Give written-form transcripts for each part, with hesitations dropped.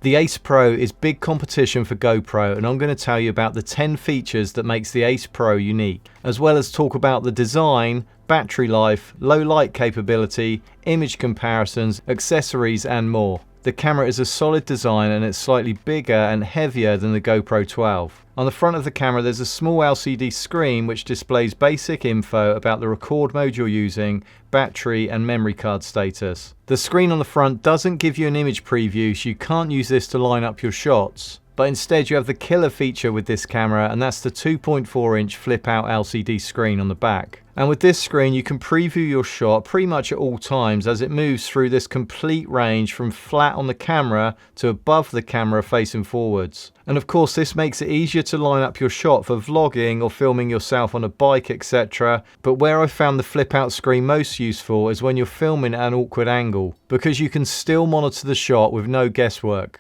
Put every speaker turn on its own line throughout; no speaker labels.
The Ace Pro is big competition for GoPro, and I'm going to tell you about the 10 features that makes the Ace Pro unique, as well as talk about the design, battery life, low light capability, image comparisons, accessories and more. The camera is a solid design and it's slightly bigger and heavier than the GoPro 12. On the front of the camera there's a small LCD screen which displays basic info about the record mode you're using, battery and memory card status. The screen on the front doesn't give you an image preview, so you can't use this to line up your shots. But instead you have the killer feature with this camera, and that's the 2.4-inch flip-out LCD screen on the back. And with this screen you can preview your shot pretty much at all times as it moves through this complete range from flat on the camera to above the camera facing forwards. And of course this makes it easier to line up your shot for vlogging or filming yourself on a bike, etc. But where I found the flip-out screen most useful is when you're filming at an awkward angle, because you can still monitor the shot with no guesswork.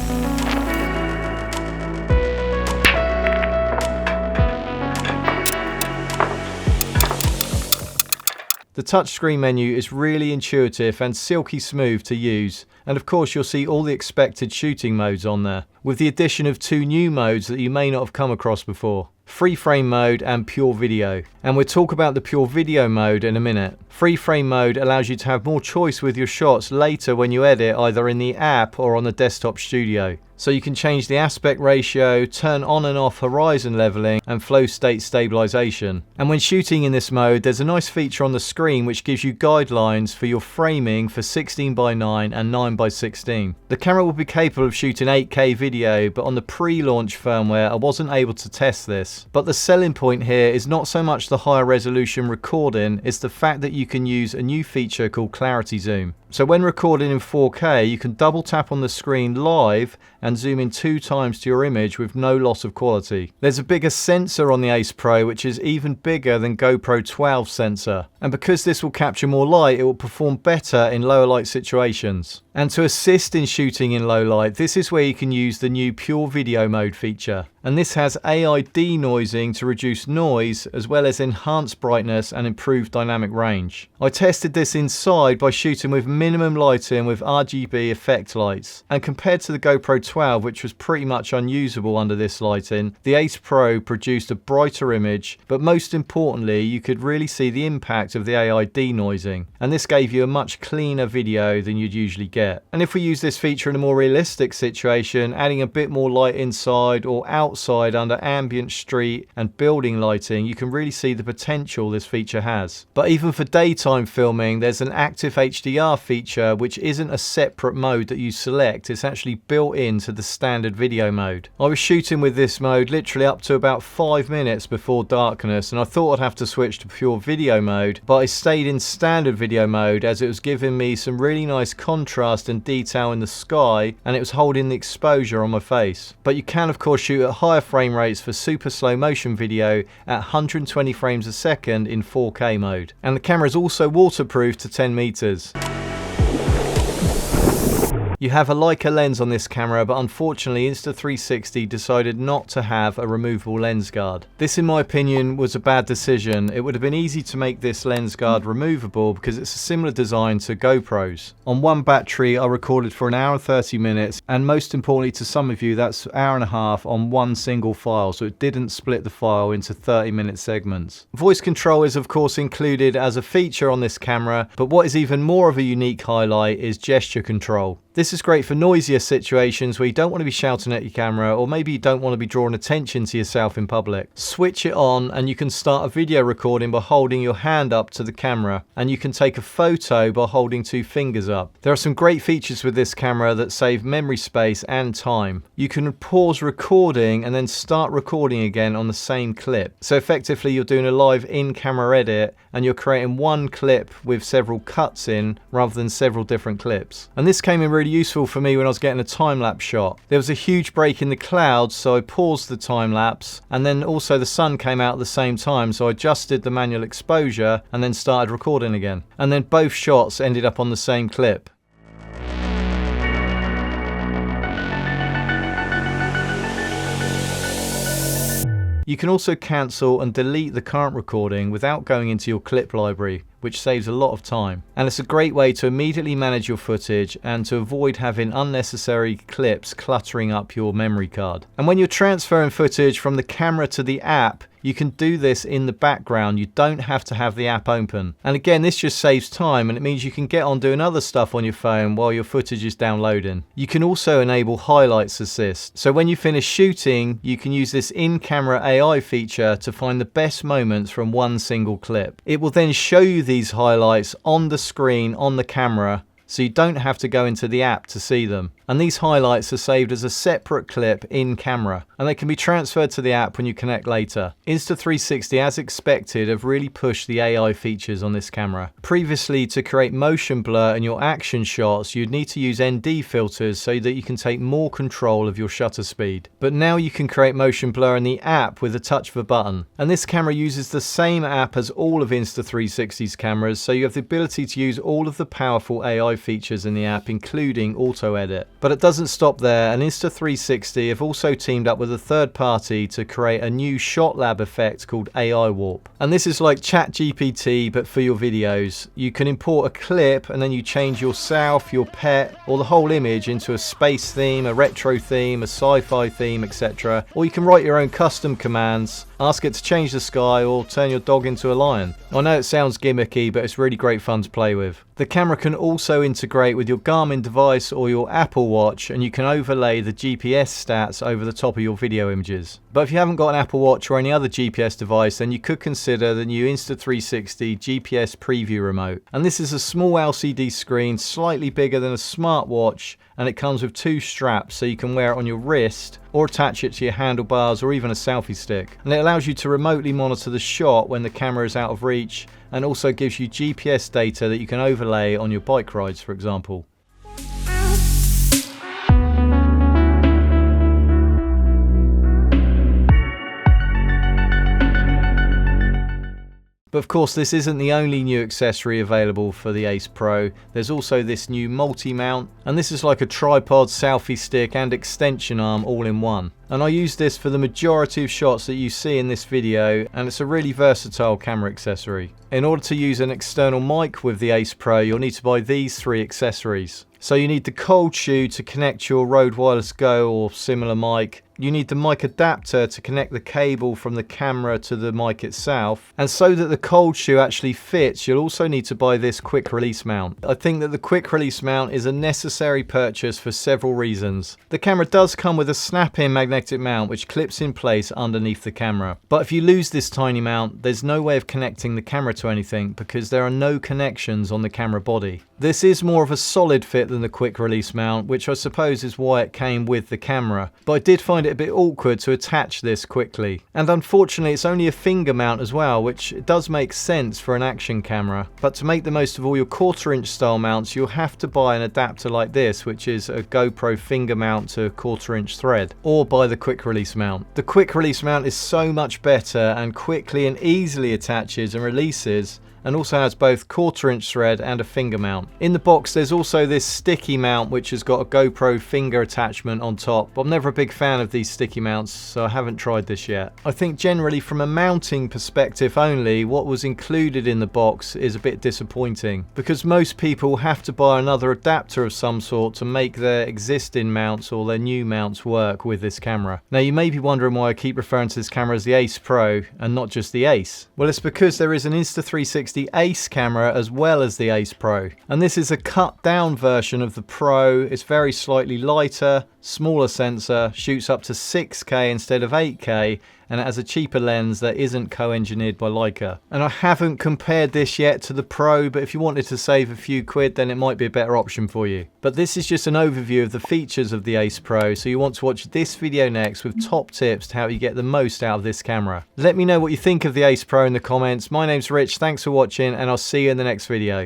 The touchscreen menu is really intuitive and silky smooth to use, and of course you'll see all the expected shooting modes on there, with the addition of 2 new modes that you may not have come across before. Free frame mode and pure video. And we'll talk about the pure video mode in a minute. Free frame mode allows you to have more choice with your shots later when you edit, either in the app or on the desktop studio. So you can change the aspect ratio, turn on and off horizon leveling and flow state stabilization. And when shooting in this mode there's a nice feature on the screen which gives you guidelines for your framing for 16:9 and 9:16. The camera will be capable of shooting 8K video, but on the pre-launch firmware I wasn't able to test this. But the selling point here is not so much the higher resolution recording, it's the fact that you can use a new feature called clarity zoom. So when recording in 4K you can double tap on the screen live and zoom in 2 times to your image with no loss of quality. There's a bigger sensor on the Ace Pro which is even bigger than GoPro 12 sensor, and because this will capture more light it will perform better in lower light situations. And to assist in shooting in low light, this is where you can use the new pure video mode feature. And this has AI denoising to reduce noise, as well as enhanced brightness and improved dynamic range. I tested this inside by shooting with minimum lighting with RGB effect lights. And compared to the GoPro 12, which was pretty much unusable under this lighting, the Ace Pro produced a brighter image, but most importantly, you could really see the impact of the AI denoising. And this gave you a much cleaner video than you'd usually get. And if we use this feature in a more realistic situation, adding a bit more light inside or outside under ambient street and building lighting, you can really see the potential this feature has. But even for daytime filming, there's an active HDR feature which isn't a separate mode that you select, it's actually built into the standard video mode. I was shooting with this mode literally up to about 5 minutes before darkness, and I thought I'd have to switch to pure video mode, but I stayed in standard video mode as it was giving me some really nice contrast and detail in the sky, and it was holding the exposure on my face. But you can of course shoot at higher frame rates for super slow motion video at 120 frames a second in 4K mode. And the camera is also waterproof to 10 meters. You have a Leica lens on this camera, but unfortunately Insta360 decided not to have a removable lens guard. This in my opinion was a bad decision. It would have been easy to make this lens guard removable because it's a similar design to GoPro's. On one battery I recorded for 1 hour and 30 minutes, and most importantly to some of you that's 1.5 hours on one single file, so it didn't split the file into 30-minute segments. Voice control is of course included as a feature on this camera, but what is even more of a unique highlight is gesture control. This is great for noisier situations where you don't want to be shouting at your camera, or maybe you don't want to be drawing attention to yourself in public. Switch it on and you can start a video recording by holding your hand up to the camera, and you can take a photo by holding 2 fingers up. There are some great features with this camera that save memory space and time. You can pause recording and then start recording again on the same clip. So effectively you're doing a live in-camera edit and you're creating one clip with several cuts in rather than several different clips. And this came in really useful for me when I was getting a time-lapse shot. There was a huge break in the clouds, so I paused the time-lapse, and then also the sun came out at the same time, so I adjusted the manual exposure and then started recording again. And then both shots ended up on the same clip. You can also cancel and delete the current recording without going into your clip library, which saves a lot of time. And it's a great way to immediately manage your footage and to avoid having unnecessary clips cluttering up your memory card. And when you're transferring footage from the camera to the app, you can do this in the background. You don't have to have the app open. And again, this just saves time, and it means you can get on doing other stuff on your phone while your footage is downloading. You can also enable highlights assist. So when you finish shooting, you can use this in-camera AI feature to find the best moments from one single clip. It will then show you these highlights on the screen on the camera, so you don't have to go into the app to see them. And these highlights are saved as a separate clip in camera, and they can be transferred to the app when you connect later. Insta360, as expected, have really pushed the AI features on this camera. Previously, to create motion blur in your action shots, you'd need to use ND filters so that you can take more control of your shutter speed. But now you can create motion blur in the app with a touch of a button. And this camera uses the same app as all of Insta360's cameras, so you have the ability to use all of the powerful AI features in the app, including auto edit. But it doesn't stop there, and Insta360 have also teamed up with a third party to create a new shot lab effect called AI Warp. And this is like ChatGPT but for your videos. You can import a clip and then you change yourself, your pet, or the whole image into a space theme, a retro theme, a sci-fi theme, etc. Or you can write your own custom commands, ask it to change the sky, or turn your dog into a lion. I know it sounds gimmicky, but it's really great fun to play with. The camera can also integrate with your Garmin device or your Apple Watch, and you can overlay the GPS stats over the top of your video images. But if you haven't got an Apple Watch or any other GPS device, then you could consider the new Insta360 GPS Preview Remote. And this is a small LCD screen, slightly bigger than a smartwatch, and it comes with two straps, so you can wear it on your wrist or attach it to your handlebars or even a selfie stick. And it allows you to remotely monitor the shot when the camera is out of reach, and also gives you GPS data that you can overlay on your bike rides, for example. But of course, this isn't the only new accessory available for the Ace Pro. There's also this new multi-mount, and this is like a tripod, selfie stick and extension arm all in one. And I use this for the majority of shots that you see in this video, and it's a really versatile camera accessory. In order to use an external mic with the Ace Pro, you'll need to buy these three accessories. So you need the cold shoe to connect your Rode Wireless Go or similar mic. You need the mic adapter to connect the cable from the camera to the mic itself. And so that the cold shoe actually fits, you'll also need to buy this quick release mount. I think that the quick release mount is a necessary purchase for several reasons. The camera does come with a snap-in magnetic mount which clips in place underneath the camera. But if you lose this tiny mount, there's no way of connecting the camera to anything because there are no connections on the camera body. This is more of a solid fit than the quick release mount, which I suppose is why it came with the camera. But I did find it a bit awkward to attach this quickly. And unfortunately it's only a finger mount as well, which does make sense for an action camera. But to make the most of all your 1/4 inch style mounts, you'll have to buy an adapter like this, which is a GoPro finger mount to 1/4 inch thread, or buy the quick release mount. The quick release mount is so much better and quickly and easily attaches and releases, and also has both 1/4 inch thread and a finger mount. In the box there's also this sticky mount which has got a GoPro finger attachment on top, but I'm never a big fan of these sticky mounts, so I haven't tried this yet. I think generally from a mounting perspective only, what was included in the box is a bit disappointing, because most people have to buy another adapter of some sort to make their existing mounts or their new mounts work with this camera. Now you may be wondering why I keep referring to this camera as the Ace Pro and not just the Ace. Well, it's because there is an Insta360 Ace camera as well as the Ace Pro, and this is a cut down version of the Pro. It's very slightly lighter, smaller sensor, shoots up to 6K instead of 8K, and it has a cheaper lens that isn't co-engineered by Leica. And I haven't compared this yet to the Pro, but if you wanted to save a few quid, then it might be a better option for you. But this is just an overview of the features of the Ace Pro, so you want to watch this video next with top tips to how you get the most out of this camera. Let me know what you think of the Ace Pro in the comments. My name's Rich, thanks for watching, and I'll see you in the next video.